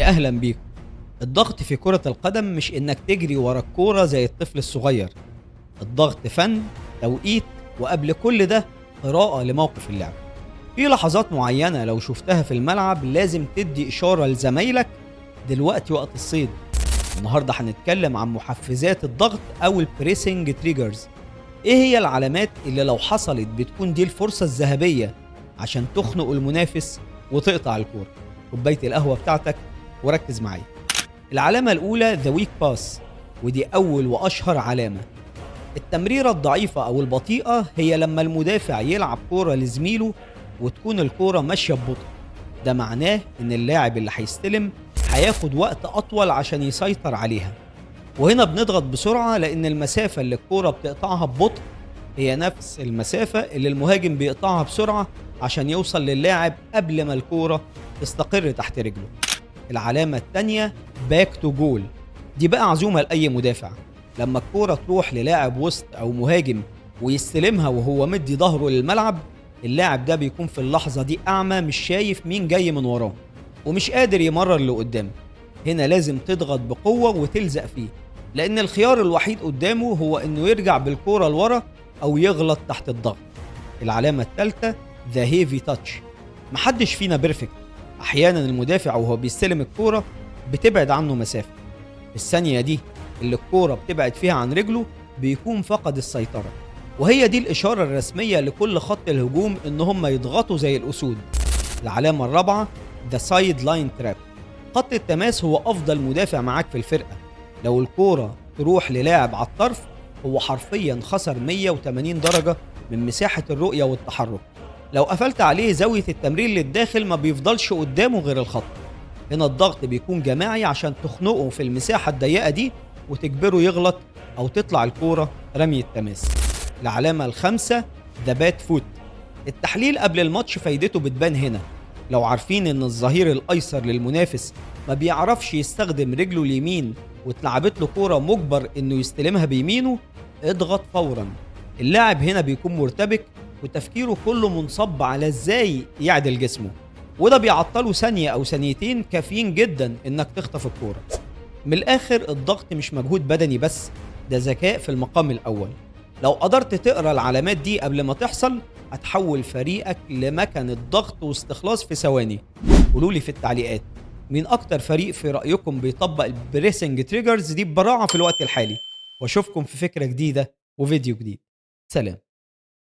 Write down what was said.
يا أهلا بيكم. الضغط في كرة القدم مش إنك تجري ورا الكورة زي الطفل الصغير. الضغط فن، توقيت، وقبل كل ده قراءة لموقف اللعب. في لحظات معينة لو شفتها في الملعب لازم تدي إشارة لزمايلك دلوقتي وقت الصيد. النهاردة هنتكلم عن محفزات الضغط أو البريسنج تريجرز. إيه هي العلامات اللي لو حصلت بتكون دي الفرصة الذهبية عشان تخنق المنافس وتقطع الكورة؟ كوباية القهوة بتاعتك وركز معايا. العلامة الأولى ذا ويك باس، ودي أول وأشهر علامة. التمريرة الضعيفة أو البطيئة هي لما المدافع يلعب كورة لزميله وتكون الكورة ماشية ببطء. ده معناه إن اللاعب اللي هيستلم هياخد وقت أطول عشان يسيطر عليها، وهنا بنضغط بسرعة لأن المسافة اللي الكورة بتقطعها ببطء هي نفس المسافة اللي المهاجم بيقطعها بسرعة عشان يوصل للاعب قبل ما الكورة تستقر تحت رجله. العلامة التانية باك تو جول، دي بقى عزومة لأي مدافع. لما الكورة تروح للاعب وسط أو مهاجم ويستلمها وهو مدي ظهره للملعب، اللاعب ده بيكون في اللحظة دي أعمى، مش شايف مين جاي من وراه ومش قادر يمرر اللي قدامه. هنا لازم تضغط بقوة وتلزق فيه، لأن الخيار الوحيد قدامه هو إنه يرجع بالكورة لورا أو يغلط تحت الضغط. العلامة الثالثة ذا هيفي تاتش. محدش فينا بيرفكت. أحيانا المدافع وهو بيستلم الكورة بتبعد عنه مسافة. في الثانية دي اللي الكورة بتبعد فيها عن رجله بيكون فقد السيطرة، وهي دي الإشارة الرسمية لكل خط الهجوم إن هم يضغطوا زي الأسود. العلامة الرابعة ذا سايد لاين تراب. خط التماس هو أفضل مدافع معاك في الفرقة. لو الكورة تروح للاعب على الطرف هو حرفيا خسر 180 درجة من مساحة الرؤية والتحرك. لو قفلت عليه زاوية التمرير للداخل ما بيفضلش قدامه غير الخط. هنا الضغط بيكون جماعي عشان تخنقه في المساحة الضيقة دي وتجبره يغلط أو تطلع الكورة رمي التماس. العلامة الخامسة ذا بات فوت. التحليل قبل الماتش فايدته بتبان هنا. لو عارفين ان الظهير الايسر للمنافس ما بيعرفش يستخدم رجله اليمين واتلعبت له كوره مجبر انه يستلمها بيمينه، اضغط فورا. اللاعب هنا بيكون مرتبك وتفكيره كله منصب على ازاي يعدل جسمه، وده بيعطله ثانية او ثانيتين كافيين جدا انك تخطف الكوره. من الاخر الضغط مش مجهود بدني بس، ده ذكاء في المقام الاول. لو قدرت تقرا العلامات دي قبل ما تحصل هتحول فريقك لمكنة ضغط واستخلاص في ثواني. قولولي في التعليقات مين اكتر فريق في رأيكم بيطبق البريسنج تريجرز دي ببراعة في الوقت الحالي، واشوفكم في فكرة جديدة وفيديو جديد. سلام.